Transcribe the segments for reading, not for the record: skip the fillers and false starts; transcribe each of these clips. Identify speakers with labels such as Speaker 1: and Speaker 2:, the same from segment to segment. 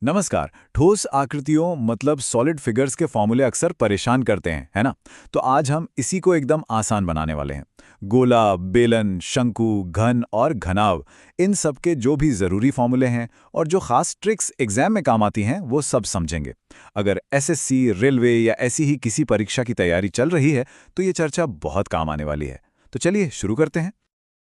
Speaker 1: नमस्कार। ठोस आकृतियों मतलब सॉलिड फिगर्स के फॉर्मूले अक्सर परेशान करते हैं, है ना? तो आज हम इसी को एकदम आसान बनाने वाले हैं। गोला, बेलन, शंकु, घन और घनाव, इन सब के जो भी ज़रूरी फॉर्मूले हैं और जो खास ट्रिक्स एग्जाम में काम आती हैं, वो सब समझेंगे। अगर एसएससी, रेलवे या ऐसी ही किसी परीक्षा की तैयारी चल रही है, तो ये चर्चा बहुत काम आने वाली है। तो चलिए शुरू करते हैं।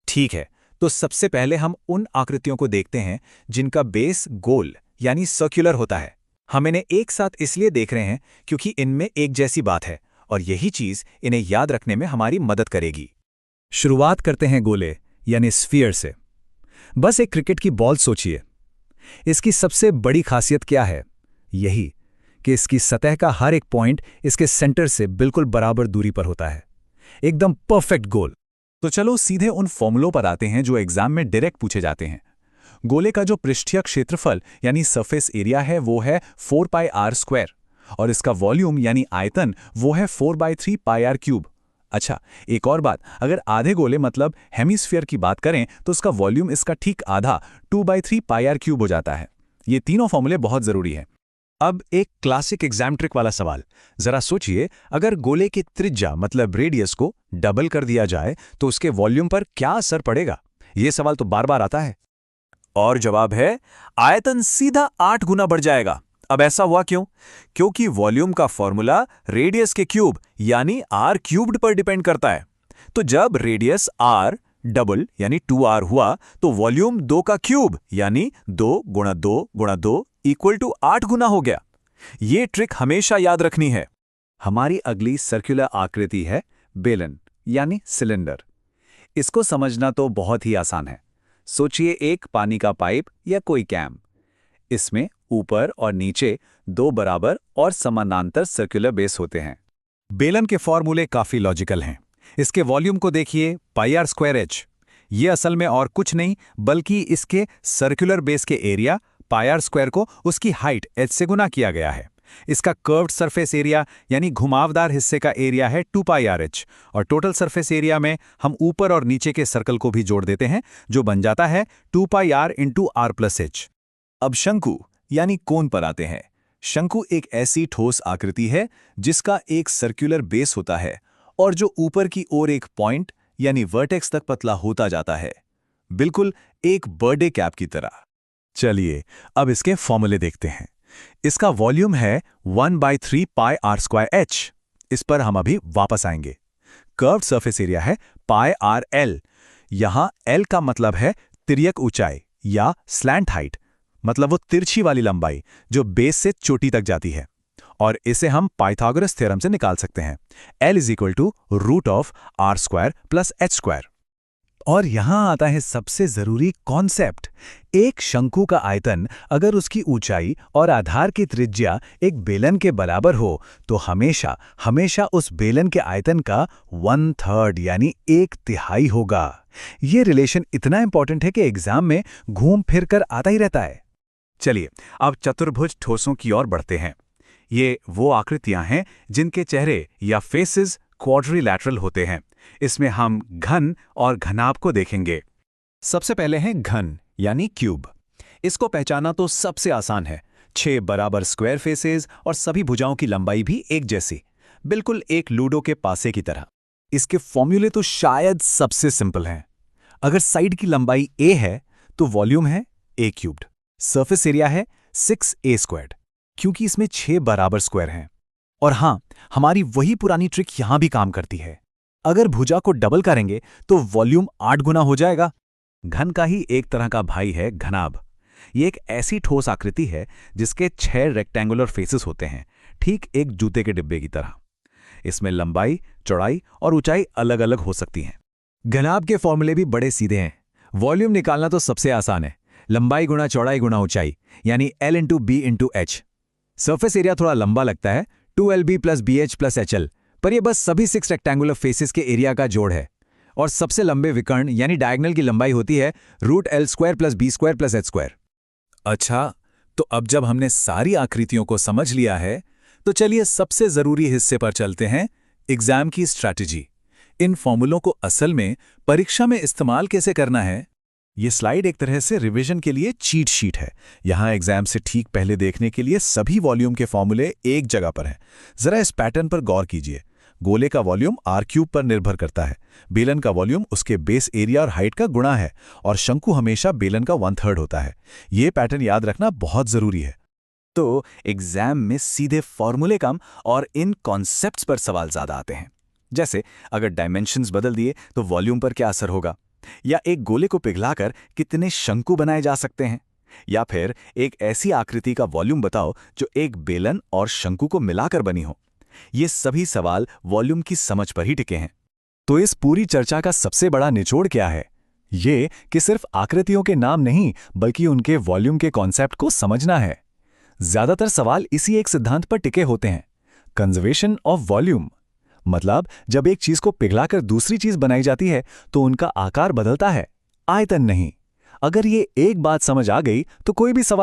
Speaker 2: ठीक है। तो सबसे पहले हम उन आकृतियों को देखते हैं जिनका बेस गोल यानी सर्कुलर होता है। हम इन्हें एक साथ इसलिए देख रहे हैं क्योंकि इनमें एक जैसी बात है और यही चीज इन्हें याद रखने में हमारी मदद करेगी। शुरुआत करते हैं गोले यानी स्फीयर से। बस एक क्रिकेट की बॉल सोचिए। इसकी सबसे बड़ी खासियत क्या है? यही कि इसकी सतह का हर एक पॉइंट इसके सेंटर से बिल्कुल बराबर दूरी पर होता है। एकदम परफेक्ट गोल।
Speaker 1: तो चलो सीधे उन फॉर्मूलों पर आते हैं जो एग्जाम में डायरेक्ट पूछे जाते हैं। गोले का जो पृष्ठीय क्षेत्रफल यानी सरफेस एरिया है वो है 4πr² और इसका वॉल्यूम यानी आयतन वो है 4/3πr³। अच्छा, एक और बात, अगर आधे गोले मतलब हेमिस्फीयर की बात करें तो उसका वॉल्यूम इसका ठीक आधा 2/3πr³ हो जाता है। ये तीनों फॉर्मूले बहुत जरूरी हैं।
Speaker 2: अब एक क्लासिक एग्जाम ट्रिक वाला सवाल। जरा सोचिए, अगर गोले की त्रिज्या मतलब रेडियस को डबल कर दिया जाए तो उसके वॉल्यूम पर क्या असर पड़ेगा? यह सवाल तो बार बार आता है। और जवाब है आयतन सीधा 8 गुना बढ़ जाएगा। अब ऐसा हुआ क्यों? क्योंकि वॉल्यूम का फॉर्मूला रेडियस के क्यूब यानी r³ पर डिपेंड करता है। तो जब रेडियस r डबल यानी 2r हुआ तो वॉल्यूम 2 का क्यूब यानी 2 गुणा 2 गुणा 2 इक्वल टू 8 गुना हो गया। ये ट्रिक हमेशा याद रखनी है।
Speaker 1: हमारी अगली सर्कुलर आकृति है बेलन यानी सिलेंडर। इसको समझना तो बहुत ही आसान है। सोचिए एक पानी का पाइप या कोई कैम। इसमें ऊपर और नीचे दो बराबर और समानांतर सर्कुलर बेस होते हैं।
Speaker 2: बेलन के फॉर्मूले काफी लॉजिकल हैं। इसके वॉल्यूम को देखिए, πr²h। ये असल में और कुछ नहीं बल्कि इसके सर्कुलर बेस के एरिया πr² को उसकी हाइट h से गुना किया गया है। इसका कर्व्ड सरफेस एरिया यानी घुमावदार हिस्से का एरिया है 2πrh और टोटल सरफेस एरिया में हम ऊपर और नीचे के सर्कल को भी जोड़ देते हैं जो बन जाता है 2πr × r+h।
Speaker 1: अब शंकु यानी कोन पर आते हैं। शंकु एक ऐसी ठोस आकृति है जिसका एक सर्कुलर बेस होता है और जो ऊपर की ओर एक पॉइंट यानी वर्टेक्स तक पतला होता जाता है, बिल्कुल एक बर्थडे कैप की तरह।
Speaker 2: चलिए अब इसके फॉर्मूले देखते हैं। इसका वॉल्यूम है 1/3πr²h। इस पर हम अभी वापस आएंगे। कर्व्ड सरफेस एरिया है πrl। यहां l का मतलब है तिर्यक ऊंचाई या स्लैंट हाइट, मतलब वो तिरछी वाली लंबाई जो बेस से चोटी तक जाती है। और इसे हम पाइथागोरस थ्योरम से निकाल सकते हैं। l = √r² + h²। और यहां आता है सबसे जरूरी कॉन्सेप्ट। एक शंकु का आयतन अगर उसकी ऊंचाई और आधार की त्रिज्या एक बेलन के बराबर हो तो हमेशा हमेशा उस बेलन के आयतन का 1/3 यानी 1/3 होगा। ये रिलेशन इतना इंपॉर्टेंट है कि एग्जाम में घूम फिर कर आता ही रहता है।
Speaker 1: चलिए अब चतुर्भुज ठोसों की ओर बढ़ते हैं। ये वो आकृतियां हैं जिनके चेहरे या फेसेस क्वाड्रिलैटरल होते हैं। इसमें हम घन और घनाभ को देखेंगे।
Speaker 2: सबसे पहले है घन यानी क्यूब। इसको पहचाना तो सबसे आसान है। 6 बराबर स्क्वायर फेसेस और सभी भुजाओं की लंबाई भी एक जैसी, बिल्कुल एक लूडो के पासे की तरह। इसके फॉर्मूले तो शायद सबसे सिंपल हैं। अगर साइड की लंबाई a है तो वॉल्यूम है a³। सरफेस एरिया है 6a², क्योंकि इसमें 6 बराबर स्क्वायर हैं। और हां, हमारी वही पुरानी ट्रिक यहां भी काम करती है। अगर भुजा को डबल करेंगे तो वॉल्यूम 8 गुना हो जाएगा।
Speaker 1: घन का ही एक तरह का भाई है घनाभ। ये एक ऐसी ठोस आकृति है जिसके 6 रेक्टेंगुलर फेसेस होते हैं, ठीक एक जूते के डिब्बे की तरह। इसमें लंबाई, चौड़ाई और ऊंचाई अलग अलग हो सकती हैं।
Speaker 2: घनाभ के फॉर्मूले भी बड़े सीधे हैं। वॉल्यूम निकालना तो सबसे आसान है। लंबाई गुणा चौड़ाई गुणा ऊंचाई यानी l × b × h। Surface area थोड़ा लंबा लगता है, 2lb + bh + hl, पर यह बस सभी 6 रेक्टेंगुलर फेसेस के एरिया का जोड़ है। और सबसे लंबे विकर्ण यानी डायगोनल की लंबाई होती है √l² + b² + h²।
Speaker 1: अच्छा, तो अब जब हमने सारी आकृतियों को समझ लिया है तो चलिए सबसे जरूरी हिस्से पर चलते हैं, एग्जाम की स्ट्रैटेजी। इन फॉर्मूलों को असल में परीक्षा में इस्तेमाल कैसे करना है।
Speaker 2: ये स्लाइड एक तरह से रिवीजन के लिए चीट शीट है। यहाँ एग्जाम से ठीक पहले देखने के लिए सभी वॉल्यूम के फॉर्मूले एक जगह पर हैं। जरा इस पैटर्न पर गौर कीजिए। गोले का वॉल्यूम r³ पर निर्भर करता है, बेलन का वॉल्यूम उसके बेस एरिया और हाइट का गुणा है, और शंकु हमेशा बेलन का 1/3 होता है। ये पैटर्न याद रखना बहुत जरूरी है।
Speaker 1: तो एग्जाम में सीधे फॉर्मूले कम और इन कॉन्सेप्ट्स पर सवाल ज्यादा आते हैं। जैसे अगर डायमेंशंस बदल दिए तो वॉल्यूम पर क्या असर होगा, या एक गोले को पिघलाकर कितने शंकु बनाए जा सकते हैं, या फिर एक ऐसी आकृति का वॉल्यूम बताओ जो एक बेलन और शंकु को मिलाकर बनी हो। ये सभी सवाल वॉल्यूम की समझ पर ही टिके हैं।
Speaker 2: तो इस पूरी चर्चा का सबसे बड़ा निचोड़ क्या है? ये कि सिर्फ आकृतियों के नाम नहीं बल्कि उनके वॉल्यूम के कॉन्सेप्ट को समझना है। ज्यादातर सवाल इसी एक सिद्धांत पर टिके होते हैं, कंजर्वेशन ऑफ वॉल्यूम। मतलब जब एक चीज को पिघलाकर दूसरी चीज बनाई जाती है तो उनका आकार बदलता है, आयतन नहीं। अगर ये एक बात समझ आ गई तो कोई भी सवाल